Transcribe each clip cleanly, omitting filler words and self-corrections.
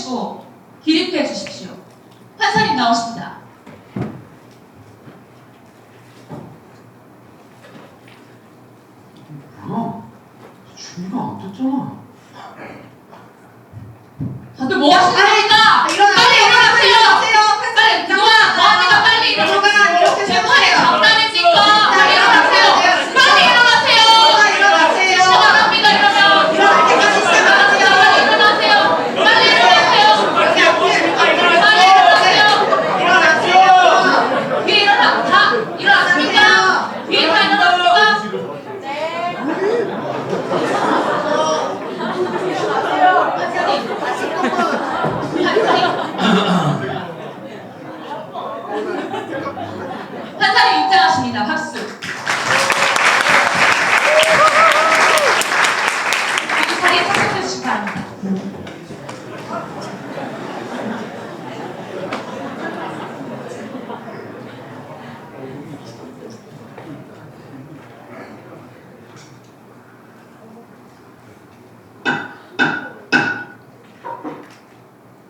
내려주시고 기립해 주십시오. 판사님 나오십니다. 뭐야? 준비가 안 됐잖아. 다들 뭐 하시는 겁니까? 빨리 일어나세요! 빨리 그동안 뭐합니까? 빨리 일어나세요! 재판에 장난이니까 빨리 일어나세요! 빨리 일어나세요! 시간합니다 이러면 일어날 때까지 시작하세요. 빨리 일어나세요! 빨리 일어나세요! 빨리 일어나세요! 뒤에 일어나! 다 일어났습니까? 뒤에 다 일어났습니까? 판사님 입장하십니다. 박수. 모두 자리에 착석해 주시기 바랍니다.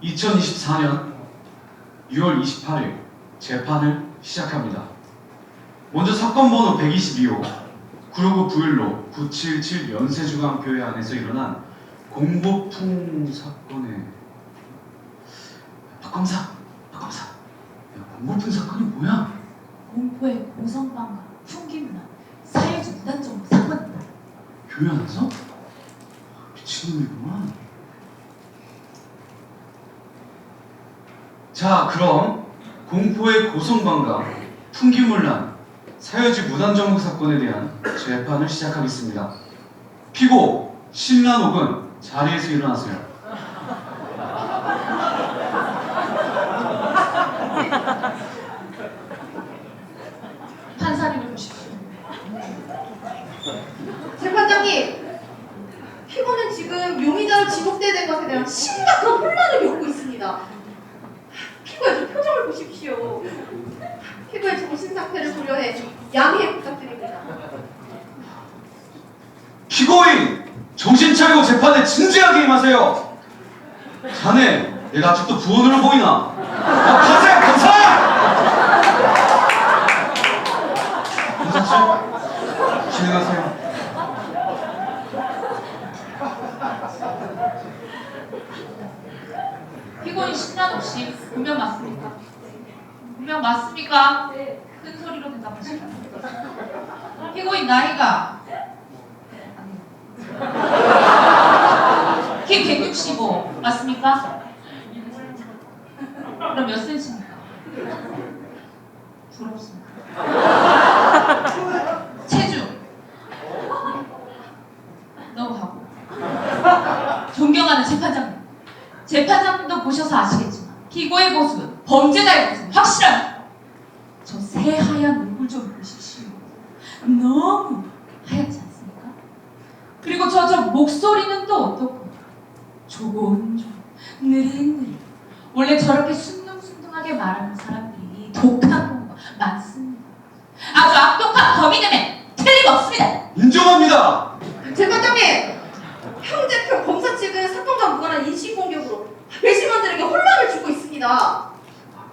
(2024년 6월 28일) 재판을 시작합니다. 먼저 사건 번호 122호 96991로 977 연세중앙교회 안에서 일어난 공보풍 사건의 박검사, 공보풍 사건이 뭐야? 공포의 고성방과 풍기문화 사회적 무단정보 사건입니다. 교회 안에서? 미친놈이구만. 자, 그럼 공포의 고성방과 풍기문란 사회적 무단정보 사건에 대한 재판을 시작하겠습니다. 피고 신란옥은 자리에서 일어나세요. 판사님을 보십시오. 재판장님, 피고는 지금 용의자로 지목된 것에 대한 심각한 혼란을 겪고 있습니다. 피고의 저 표정을 보십시오. 피고의 정신 상태를 고려해 양해 부탁드립니다. 피고인! 정신 차리고 재판에 진지하게 임하세요. 자네, 내가 아직도 부원으로 보이나? 가세요, 검사! 진행하세요. 피고인 신란옥 씨 분명 맞습니까? 분명 맞습니까? 큰 소리로 대답하시라. 피고인 나이가 키 165 맞습니까? 그럼 몇 센치입니까? 부럽습니다. 체중 넘어가고 존경하는 재판장님, 재판장님도 보셔서 아시겠지만 피고의 모습은 범죄자의 모습은 확실합니다. 저 새하얀 얼굴 좀 보십시오. 너무 하얗지 않습니까? 그리고 저 목소리는 또 어떻고 조곤조곤 느릿느릿. 원래 저렇게 순둥순둥하게 말하는 사람들이 독한 경우가 많습니다. 아주 악독한 범인임에 틀림없습니다. 인정합니다. 재판장님, 형제표 검사 측은 사건과 무관한 인신공격으로 배심원들에게 혼란을 주고 있습니다.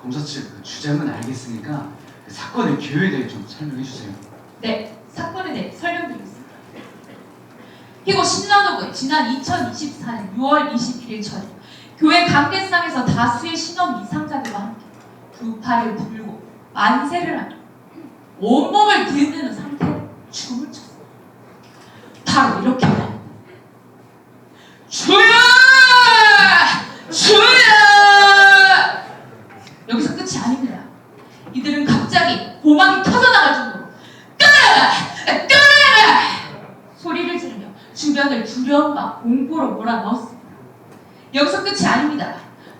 검사 측 주장은 알겠으니까 그 사건의 기회에 대해 좀 설명해 주세요. 네, 사건에 대해 설명드리겠습니다. 피고 신란옥은 지난 2024년 6월 21일 저녁 교회 관계상에서 다수의 신원 이상자들과 함께 두 팔을 들고 만세를 하며 온몸을 들드는 상태로 춤을 췄습니다. 바로 이렇게 말합니다. 주여! 주여! 여기서 끝이 아닙니다. 이들은 갑자기 고막이 터져나갈 정도로 끄르르! 소리를 지르며 주변을 두려움과 공포로 몰아넣었습니다. 여기서 끝이 아닙니다.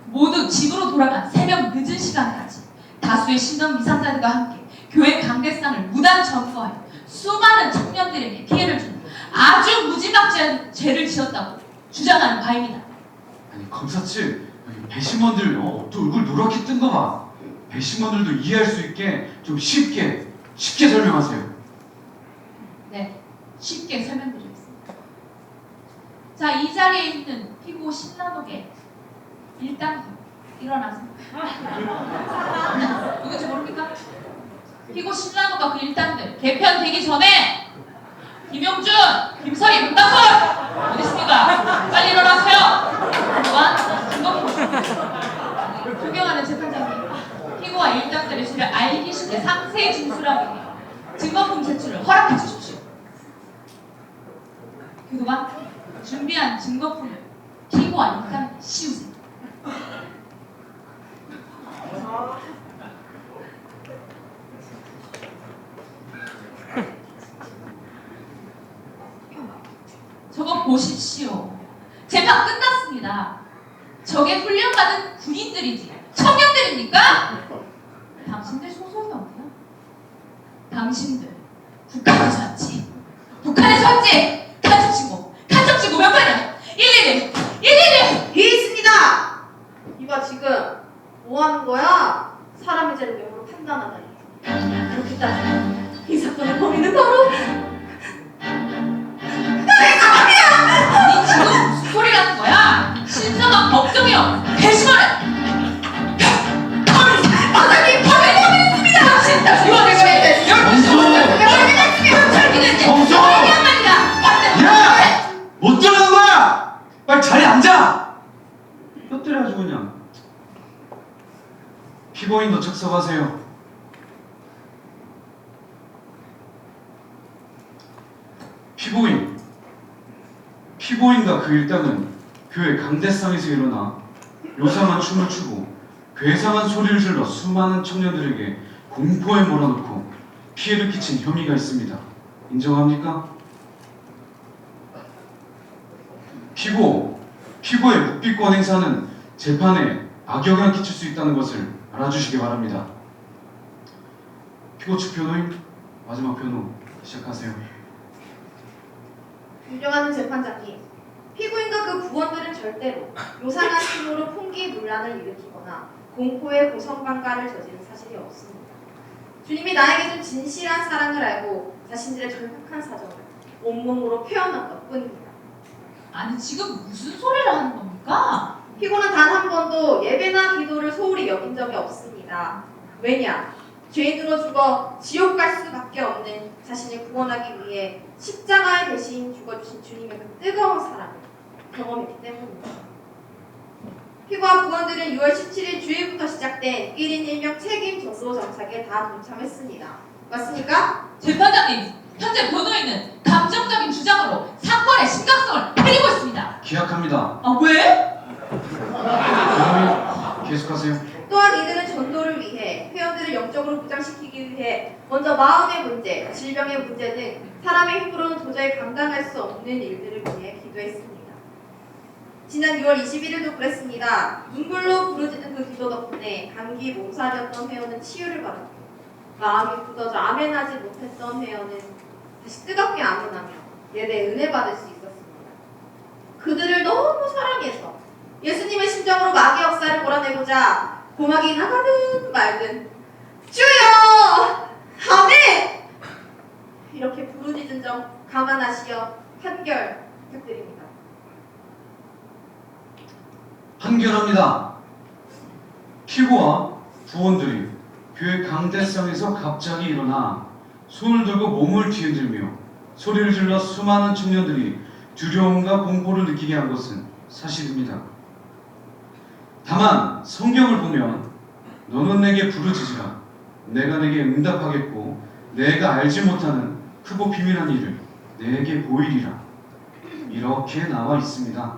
모두 집으로 돌아간 새벽 늦은 시간까지 다수의 신원 미상자들과 함께 교회 관계상을 무단 점거하여 수많은 청년들에게 피해를 주는 아주 무지막지한 죄를 지었다고 주장하는 바입니다. 아니 검사 측 여기 배심원들 또 얼굴 노랗게 뜬 거 봐. 배심원들도 이해할 수 있게 좀 쉽게 설명하세요. 네, 쉽게 설명드리겠습니다. 자, 이 자리에 있는 피고 신란옥의 일단 일어나서 누군지 모릅니까? 피고 신라노가 그 일당들 개편되기 전에 김용준, 김서희, 문다솔 어디 있습니까? 빨리 일어나세요. 또한 존경하는 재판장님, 피고와 일당들의 죄를 알기 쉽게 상세히 진술하기 위해 증거품 제출을 허락해 주십시오. 그동안 준비한 증거품을 피고와 일당에 씌우세요. 저거 보십시오. 재판 끝났습니다. 저게 훈련받은 군인들이지 청년들입니까? 당신들 소속이 어디야? 당신들 북한에서 왔지. 북한에서 왔지. 간첩신고 몇 번이야? 111 있습니다. 이봐 지금 뭐 하는 거야? 사람의 죄를 외모로 판단하다니. 이렇게 따지면 이 사건의 범인은 바로 아니 지금 무슨 소리를 하는 거야? 신성한 법정이요. 배심원을 사장님 범인이 있습니다. 진짜 이번에 정수! 야! 못 들어가는 거야! 빨리 자리에 앉아! 뼈때려가지고 그냥. 피고인도 착석하세요. 피고인과 그 일당은 교회 강대상에서 일어나 요상한 춤을 추고 괴상한 소리를 질러 수많은 청년들에게 공포에 몰아넣고 피해를 끼친 혐의가 있습니다. 인정합니까? 피고의 묵비권 행사는 재판에 악영향을 끼칠 수 있다는 것을 알아주시기 바랍니다. 피고 측 변호인, 마지막 변호 시작하세요. 존경하는 재판장님, 피고인과 그 부원들은 절대로 요상한 춤으로 풍기문란을 일으키거나 공포의 고성방가를 저지른 사실이 없습니다. 주님이 나에게 준 진실한 사랑을 알고 자신들의 절박한 사정을 온몸으로 표현한 것뿐입니다. 아니 지금 무슨 소리를 하는 겁니까? 피고는 단 한 번도 예배나 기도를 소홀히 여긴 적이 없습니다. 왜냐? 죄인으로 죽어 지옥 갈 수밖에 없는 자신을 구원하기 위해 십자가에 대신 죽어주신 주님의 그 뜨거운 사랑을 경험했기 때문입니다. 피고와 부원들은 6월 17일 주일부터 시작된 1인 1명 책임 전도 정착에 다 동참했습니다. 맞습니까? 재판장님, 현재 변호인은 감정적인 주장으로 사건의 심각성을 때리고 있습니다. 기약합니다. 아 왜? 변호인 계속하세요. 또한 이들은 전도를 위해 회원들을 영적으로 부장시키기 위해 먼저 마음의 문제, 질병의 문제 등 사람의 힘으로는 도저히 감당할 수 없는 일들을 위해 기도했습니다. 지난 6월 21일도 그랬습니다. 눈물로 부르짖는 그 기도 덕분에 감기 몸살이었던 회원은 치유를 받았고 마음이 굳어져 아멘하지 못했던 회원은 다시 뜨겁게 아멘하며 예배에 은혜 받을 수 있었습니다. 그들을 너무 사랑해서 예수님의 심정으로 마귀 역사를 몰아내고자 고막이 나가든 말든 주여! 아멘! 이렇게 부르짖은 점 감안하시어 판결 부탁드립니다. 판결합니다. 피고와 부원들이 교회 강대상에서 갑자기 일어나 손을 들고 몸을 뒤흔들며 소리를 질러 수많은 청년들이 두려움과 공포를 느끼게 한 것은 사실입니다. 다만 성경을 보면 너는 내게 부르짖으라 내가 내게 응답하겠고 내가 알지 못하는 크고 비밀한 일을 내게 보이리라 이렇게 나와 있습니다.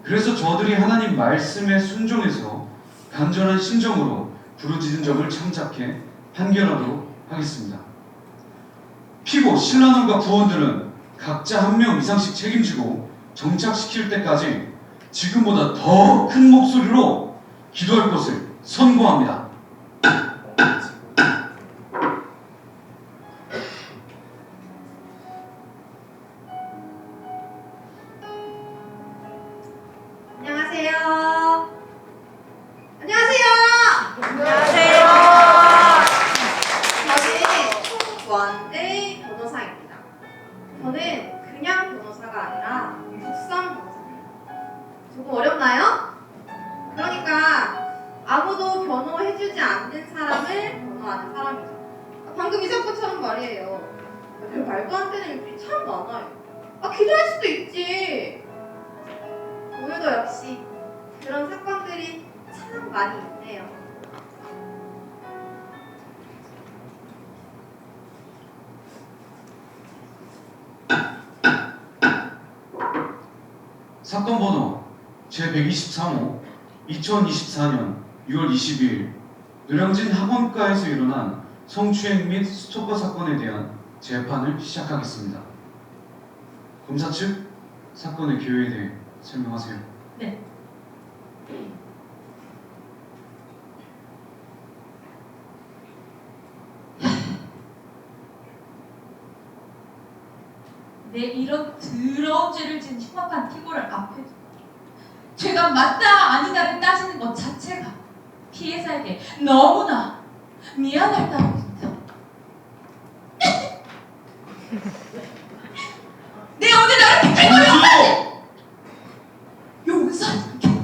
그래서 저들이 하나님 말씀에 순종해서 간절한 심정으로 부르짖은 점을 참작해 판결하도록 하겠습니다. 피고 신라놈과 부원들은 각자 한 명 이상씩 책임지고 정착시킬 때까지 지금보다 더 큰 목소리로 기도할 것을 선고합니다. 안녕하세요. 안녕하세요. 안녕하세요. 저는 원대 변호사입니다. 저는 그냥 변호사가 아니라 국선 변호사입니다. 조금 어렵나요? 아무도 변호해주지 않는 사람을 변호하는 사람이죠. 방금 이 사건처럼 말이에요. 별 말도 안 되는 일들이 참 많아요. 기도할 수도 있지. 오늘도 역시 그런 사건들이 참 많이 있네요. 사건 번호 제123호 2024년 6월 22일 노량진 학원가에서 일어난 성추행 및 스토커 사건에 대한 재판을 시작하겠습니다. 검사 측 사건의 개요에 대해 설명하세요. 네. 내 이런 더러운 죄를 지은 흉악한 피고를 앞에 두고 죄가 맞다 아니다를 따지는 것 자체가 피해자에게 너무나 미안할 따름입니다. 내 오늘 나를 비틀거려 용서하지 않겠다.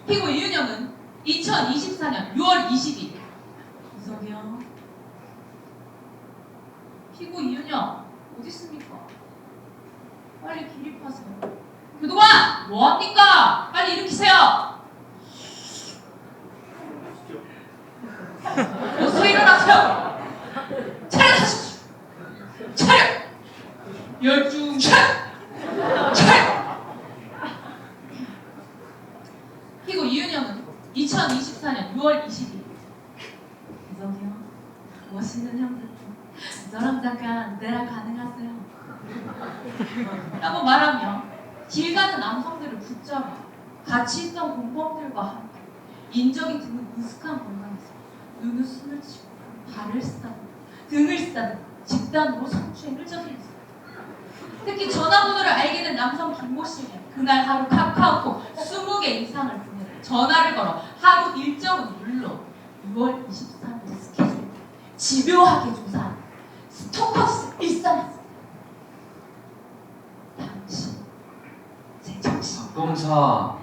피고 이윤영은 2024년 6월 20일 이석영 피고 이윤영 어디 있습니까? 빨리 기립하세요. 그동안 뭐합니까? 빨리 일으키세요. 어서 일어나세요. 차려하십시오. 차려. 열중 차려. 피고 이윤영은 2024년 6월 20일 이석영 멋있는 형들 너랑 잠깐 내랑 가능하세요? 라고 말하며 길 가는 남성들을 붙잡아 같이 있던 공범들과 함께 인적이 드문 으슥한 공간에서 눈웃음을 치고 발을 쓰다듬고 등을 쓰다듬고 집단으로 성추행을 저질렀습니다. 특히 전화번호를 알게 된 남성 김모 씨는 그날 하루 카카오톡 20개 이상을 보내고 전화를 걸어 하루 일정은 물론 6월 23일 스케줄 집요하게 조사한 스토커스 일상이었습니다. 당신 제 정신 검사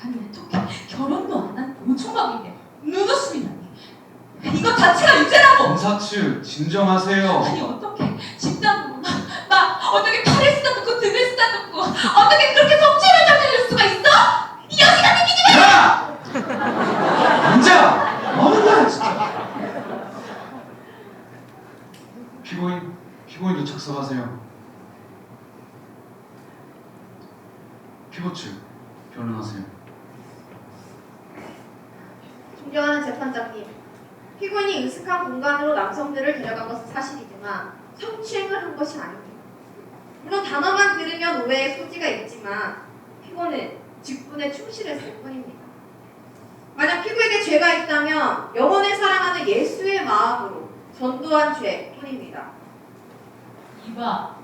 아니 어떻게 결혼도 안 한 노총각에게 눈웃음이라니 이거 자체가 유죄라고. 검사 측 진정하세요. 아니 어떻게 집단으로 막 어떻게 팔을 쓰다듬고 등을 쓰다듬고 어떻게 그렇게 성추행을 저지를 수가 있어? 이 여지 같은 기집애! 야! 앉아! 어느 거야 진짜. 피고인도 착석하세요. 피고 측 변론하세요. 존경하는 재판장님, 피고인이 으슥한 공간으로 남성들을 데려간 것은 사실이지만 성추행을 한 것이 아닙니다. 물론 단어만 들으면 오해의 소지가 있지만 피고는 직분에 충실했을 뿐입니다. 만약 피고에게 죄가 있다면 영혼을 사랑하는 예수의 마음으로 전도한 죄 뿐입니다. 이봐,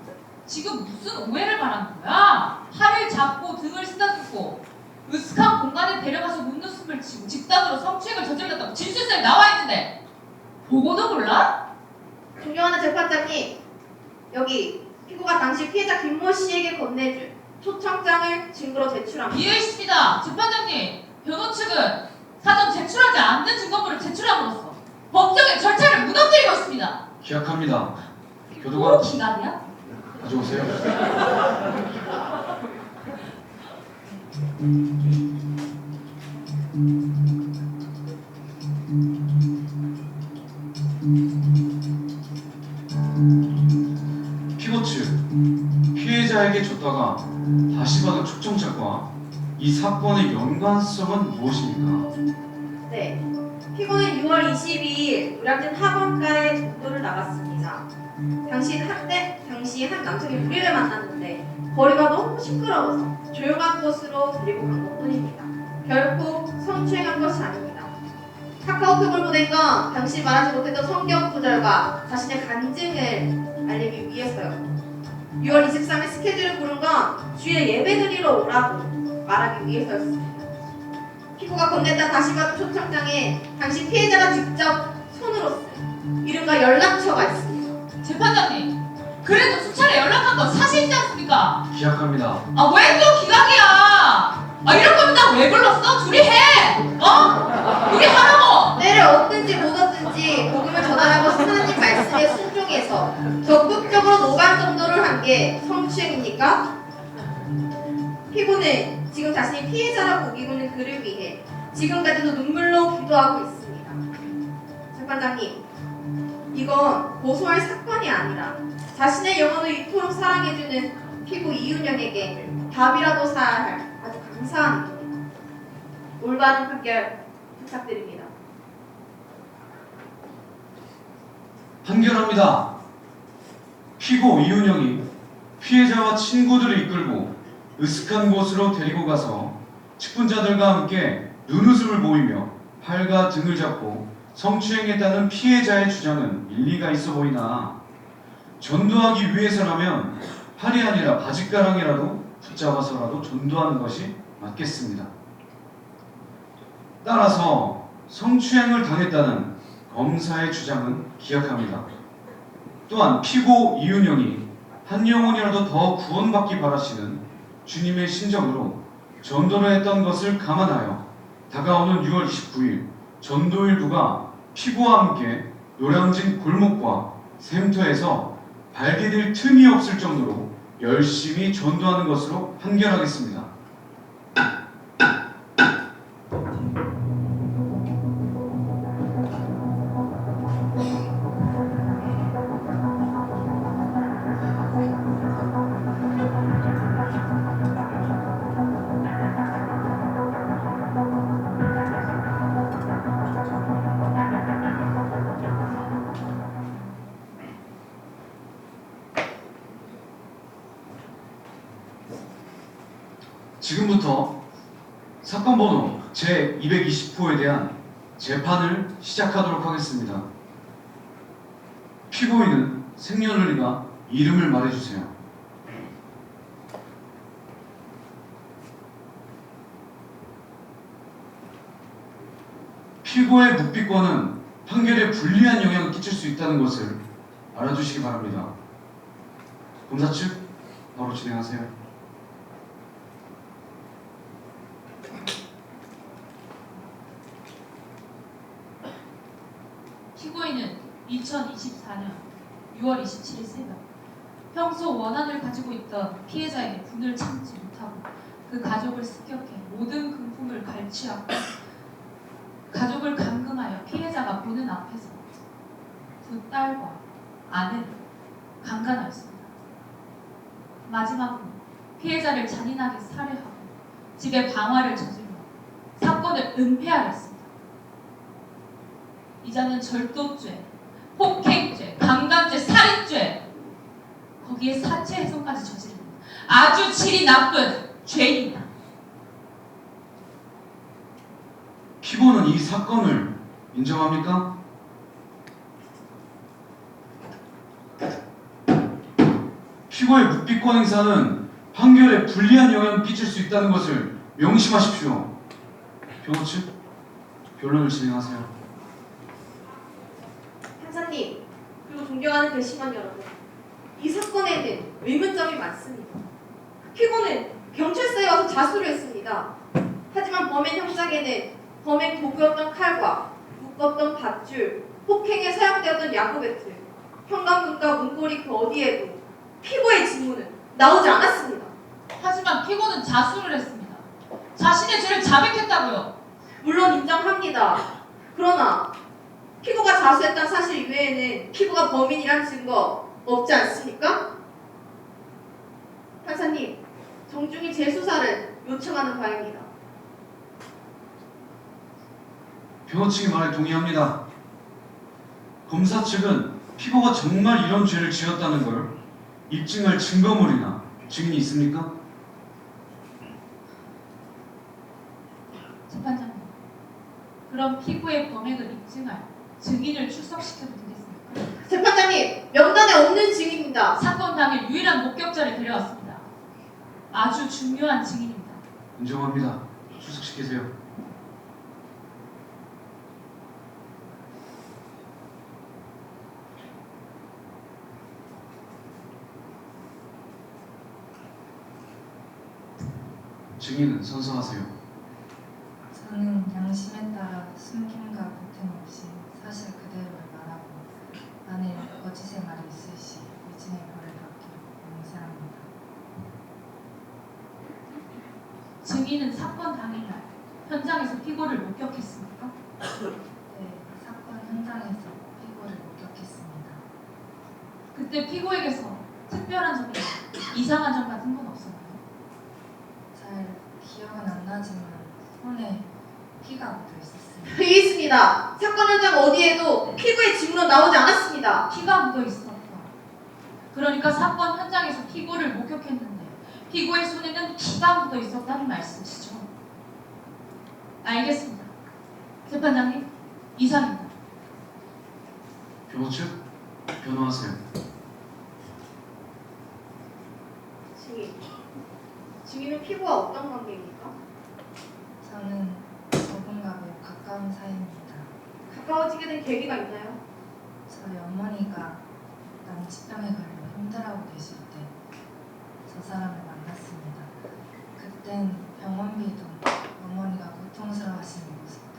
지금 무슨 오해를 말하는 거야? 팔을 잡고 등을 쓰다듬고 으슥한 공간에 데려가서 눈웃음을 치고 집단으로 성추행을 저질렀다고 진술서에 나와 있는데 보고도 몰라? 존경하는 재판장님, 여기 피고가 당시 피해자 김모 씨에게 건네준 초청장을 증거로 제출합니다. 이해 있습니다. 재판장님, 변호 측은 사전 제출하지 않는 증거물을 제출함으로써 법정의 절차를 무너뜨리고 있습니다. 기각합니다. 또 교도관 기각이야? 가져오세요. 피고 측 피해자에게 줬다가 다시 받은 초청장과 이 사건의 연관성은 무엇입니까? 네, 피고는 6월 22일 노량진 학원가에 전도를 나갔습니다. 당시 한 남성이 우리를 만났는데 거리가 너무 시끄러워서 조용한 곳으로 데리고 간 것뿐입니다. 결코 성추행한 것이 아닙니다. 카카오톡을 보낸 건 당시 말하지 못했던 성경 구절과 자신의 간증을 알리기 위해서요. 6월 23일 스케줄을 고른 건 주일 예배 드리러 오라고 말하기 위해서였습니다. 피고가 건넸다 다시 받은 초청장에 당시 피해자가 직접 손으로 쓴 이름과 연락처가 있습니다. 재판장님, 그래도 수차례 연락한 건 사실이지 않습니까? 기각합니다. 아, 왜 또 기각이야? 이럴 거면 나 왜 불렀어? 둘이 해! 둘이 하라고! 때를 얻든지 못 얻든지 복음을 전하라고 하나님 말씀에 순종해서 적극적으로 노발 정도를 한 게 성추행입니까? 피고는 지금 자신이 피해자라고 우기고 있는 그를 위해 지금까지도 눈물로 기도하고 있습니다. 재판장님, 이건 고소할 사건이 아니라 자신의 영혼을 이토록 사랑해주는 피고 이은영에게 답이라도 사야 할 아주 감사한 일입니다. 올바른 판결 부탁드립니다. 판결합니다. 피고 이은영이 피해자와 친구들을 이끌고 으슥한 곳으로 데리고 가서 측분자들과 함께 눈웃음을 보이며 팔과 등을 잡고 성추행했다는 피해자의 주장은 일리가 있어 보이나 전도하기 위해서라면 팔이 아니라 바짓가랑이라도 붙잡아서라도 전도하는 것이 맞겠습니다. 따라서 성추행을 당했다는 검사의 주장은 기각합니다. 또한 피고 이은영이 한 영혼이라도 더 구원받기 바라시는 주님의 심정으로 전도를 했던 것을 감안하여 다가오는 6월 29일 전도일부가 피고와 함께 노량진 골목과 샘터에서 발개될 틈이 없을 정도로 열심히 전도하는 것으로 판결하겠습니다. 지금부터 사건 번호 제220호에 대한 재판을 시작하도록 하겠습니다. 피고인은 생년월일과 이름을 말해주세요. 피고의 묵비권은 판결에 불리한 영향을 끼칠 수 있다는 것을 알아주시기 바랍니다. 검사 측 바로 진행하세요. 피고인은 2024년 6월 27일 새벽 평소 원한을 가지고 있던 피해자에게 분을 참지 못하고 그 가족을 습격해 모든 금품을 갈취하고 가족을 감금하여 피해자가 보는 앞에서 두 딸과 아내를 강간하였습니다. 마지막으로 피해자를 잔인하게 살해하고 집에 방화를 저질러 사건을 은폐하였습니다. 이자는 절도죄, 폭행죄, 강간죄, 살인죄, 거기에 사체 훼손까지 저지른 아주 질이 나쁜 죄인입니다. 피고는 이 사건을 인정합니까? 피고의 묵비권 행사는 판결에 불리한 영향을 끼칠 수 있다는 것을 명심하십시오. 변호 측 변론을 진행하세요. 판사님, 그리고 존경하는 배심원 여러분, 이 사건에는 의문점이 많습니다. 피고는 경찰서에 와서 자수를 했습니다. 하지만 범행 형장에는 범행 도구였던 칼과 묶었던 밧줄, 폭행에 사용되었던 야구 배트, 형광등과 문고리 그 어디에도 피고의 지문은 나오지 않았습니다. 하지만 피고는 자수를 했습니다. 자신의 죄를 자백했다고요. 물론 인정합니다. 그러나 피고가 자수했다는 사실 이외에는 피고가 범인이란 증거 없지 않습니까? 판사님, 정중히 재수사를 요청하는 바입니다. 변호 측의 말에 동의합니다. 검사 측은 피고가 정말 이런 죄를 지었다는 걸 입증할 증거물이나 증인이 있습니까? 재판장님, 그럼 피고의 범행을 입증할 증인을 출석시켜도 되겠습니까? 재판장님, 명단에 없는 증인입니다. 사건 당일 유일한 목격자를 데려왔습니다. 아주 중요한 증인입니다. 인정합니다. 출석시키세요. 증인은 선서하세요. 저는 양심에 따라 숨김과 보탬 없이 사실 그대로를 말하고 만일 거짓의 말이 있을 시 위증의 벌을 받기로 맹세합니다. 증인은 사건 당일날 현장에서 피고를 목격했습니까? 네, 사건 현장에서 피고를 목격했습니다. 그때 피고에게서 특별한 점이나 이상한 점 같은 건 없었나요? 잘 기억은 안 나지만 손에 피가 묻어 있었습니다. 여기 있습니다. 사건 현장 어디에도 피고의 지문은 나오지 않았습니다. 피가 묻어 있었다. 그러니까 사건 현장에서 피고를 목격했는데 피고의 손에는 피가 묻어 있었다는 말씀이시죠? 알겠습니다. 재판장님, 이상입니다. 변호 측 변호하세요. 증인은 피고와 어떤 관계입니까? 저는 저분과 매우 가까운 사이입니다. 가까워지게 된 계기가 있나요? 저희 어머니가 난치병에 걸려 힘들어하고 계실 때 저 사람을 만났습니다. 그땐 병원비도 어머니가 고통스러워하시는 모습도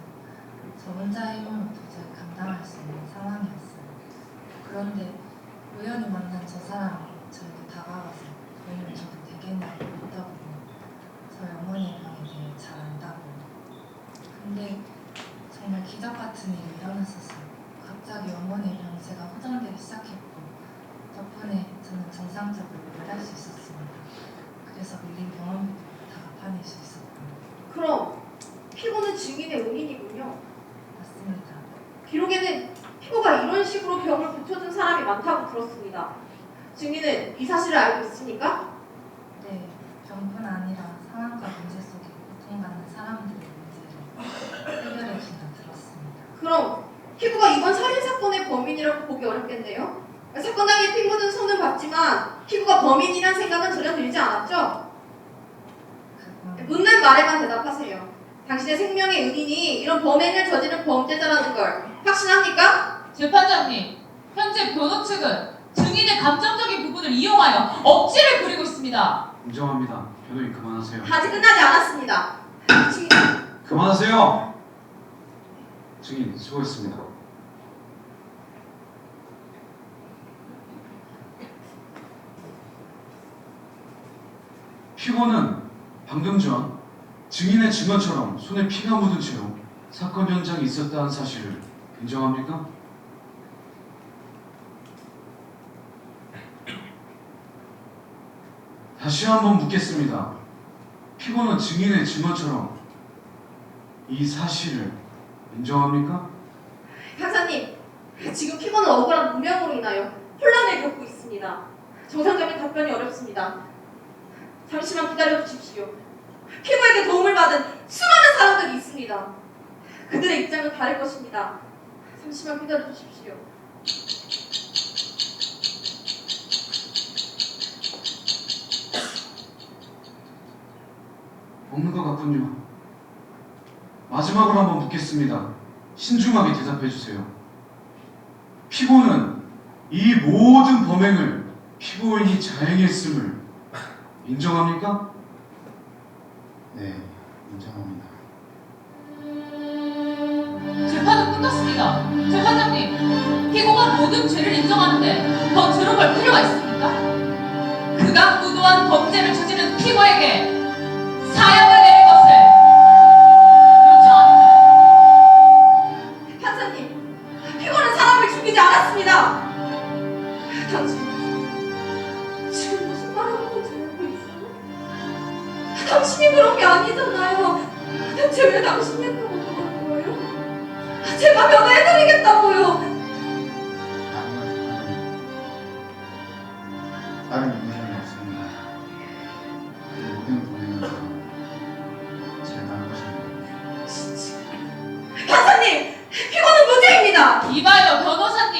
저 혼자의 힘으로 도저히 감당할 수 없는 상황이었어요. 그런데 우연히 만난 저 사람이 저에게 다가와서 도움을 줘도 되겠냐고 묻더군요. 저희 어머니의 병에 대해 잘 안다고요. 근데 정말 기적 같은 일이 일어났었어요. 갑자기 어머니의 병세가 호전되기 시작했고 덕분에 저는 정상적으로 일할 수 있었습니다. 그래서 밀린 병원비도 다 갚아낼 수 있었고요. 그럼 피고는 증인의 은인이군요. 맞습니다. 기록에는 피고가 이런 식으로 병을 고쳐준 사람이 많다고 들었습니다. 증인은 이 사실을 알고 있습니까? 네, 병뿐 아니라 상황과 문제 속에 고통받는 사람들의 문제를 해결해 준다 들었습니다. 그럼 피고가 이번 살인사건의 범인이라고 보기 어렵겠네요? 사건 당일 피 묻은 손은 봤지만 피고가 범인이란 생각은 전혀 들지 않았죠? 그건 묻는 말에만 대답하세요. 당신의 생명의 은인이 이런 범행을 저지른 범죄자라는 걸 확신합니까? 재판장님, 현재 변호 측은 증인의 감정적인 부분을 이용하여 억지를 부리고 있습니다. 인정합니다. 변호인 그만하세요. 아직 끝나지 않았습니다. 증인, 그만하세요. 증인 수고했습니다. 피고는 방금 전 증인의 증언처럼 손에 피가 묻은 채로 사건 현장에 있었다는 사실을 인정합니까? 다시 한번 묻겠습니다. 피고는 증인의 증언처럼 이 사실을 인정합니까? 판사님, 지금 피고는 억울한 무명으로 인하여 혼란을 겪고 있습니다. 정상적인 답변이 어렵습니다. 잠시만 기다려 주십시오. 피고에게 도움을 받은 수많은 사람들이 있습니다. 그들의 입장은 다를 것입니다. 잠시만 기다려 주십시오. 없는 것 같군요. 마지막으로 한번 묻겠습니다. 신중하게 대답해 주세요. 피고는 이 모든 범행을 피고인이 자행했음을 인정합니까? 네, 인정합니다. 재판은 끝났습니다. 재판장님, 피고가 모든 죄를 인정하는데 더 들어볼 필요가 있습니까? 그가 무도한 범죄를 저지른 피고에게 사형을 내릴 것을 요청합니다. 판사님, 피고는 사람을 죽이지 않았습니다. 당신 지금 무슨 말을 하고 잘하고 있어요? 당신이 그런 게 아니잖아요. 대체 왜 당신이 했다고 그러는 거예요? 제가 변호해드리겠다고요. 아니요, 재판장님. 다른 인생이 없습니다. 그 모든 범행은 제가 한 것입니다. 판사님, 피고는 무죄입니다. 이봐요, 변호사님.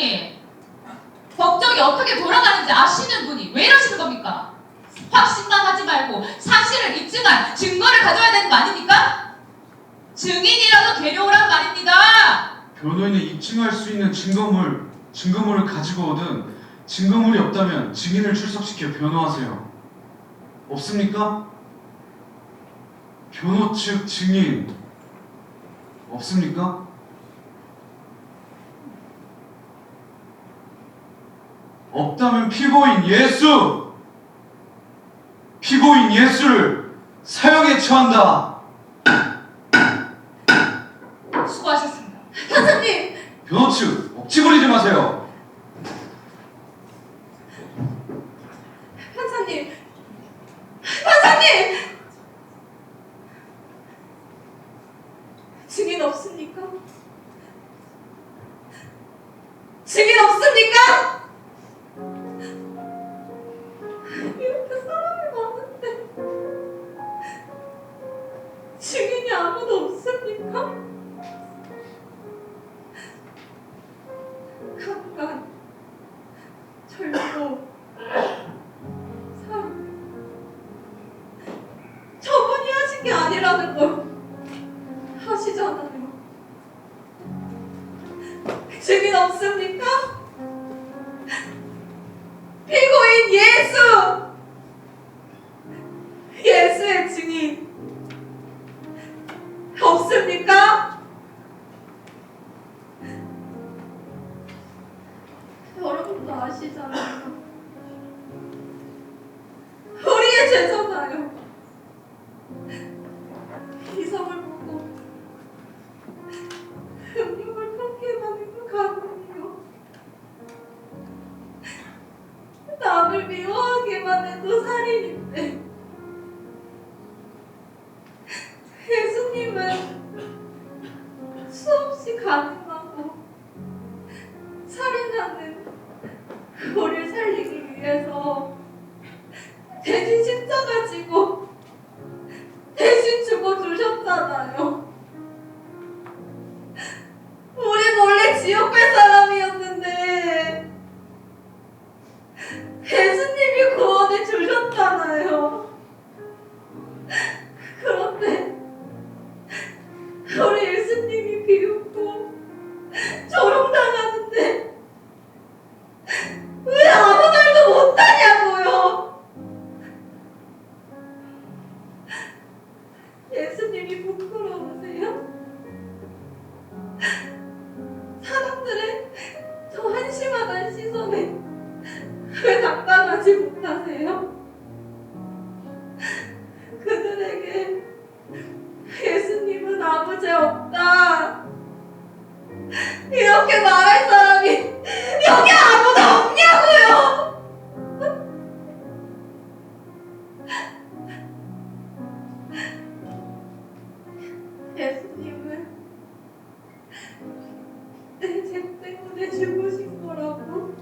법정이 어떻게 돌아가는지 아시는 분이 왜 이러시는 겁니까? 확신만 하지 말고 사실을 입증할 증거를 가져야 되는 거 아닙니까? 증인이라도 데려오란 말입니다. 변호인이 입증할 수 있는 증거물을 가지고 오든 증거물이 없다면 증인을 출석시켜 변호하세요. 없습니까? 변호 측 증인 없습니까? 없다면 피고인 예수를 사형에 처한다. 수고하셨습니다. 판사님! 변호 측 억지 부리지 마세요. 판사님! 판사님! 증인 없습니까? 증인 없습니까? 이렇게 사람이 많은데 증인이 아무도 없습니까? 강간, 절도, 저분이 하신 게 아니라는 걸 하시잖아요. 증인 없습니까? 피고인 예수의 증인 없습니까? 여러분도 아시잖아요. 우리의 죄잖아요. 이성을 보고 음욕을 쏟게만 있는 가문이요. 남을 미워하기만 해도 살인인데 예수님은 수없이 가능하고 살인하는 우리를 살리기 위해서 대신 십자가 지고 대신 죽어주셨잖아요. 우린 원래 지옥 갈 사람이었는데 예수님이 구원해 주셨잖아요. 그런데 우리 예수님이 비웃고 조롱당하는데 왜 아무 말도 못하냐고요. 예수님이 부끄러우세요? 사람들의 저 한심한 시선에 왜 당당하지 못하세요? 그들에게 예수님은 아무 죄 없다 이렇게 말할 사람이 여기 아무도 없냐고요. 예수님은 내 죄 때문에 죽으신 거라고.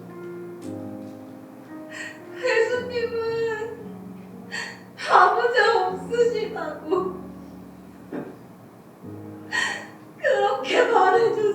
예수님은 아무 죄 없으시다고 그렇게 말해주세요.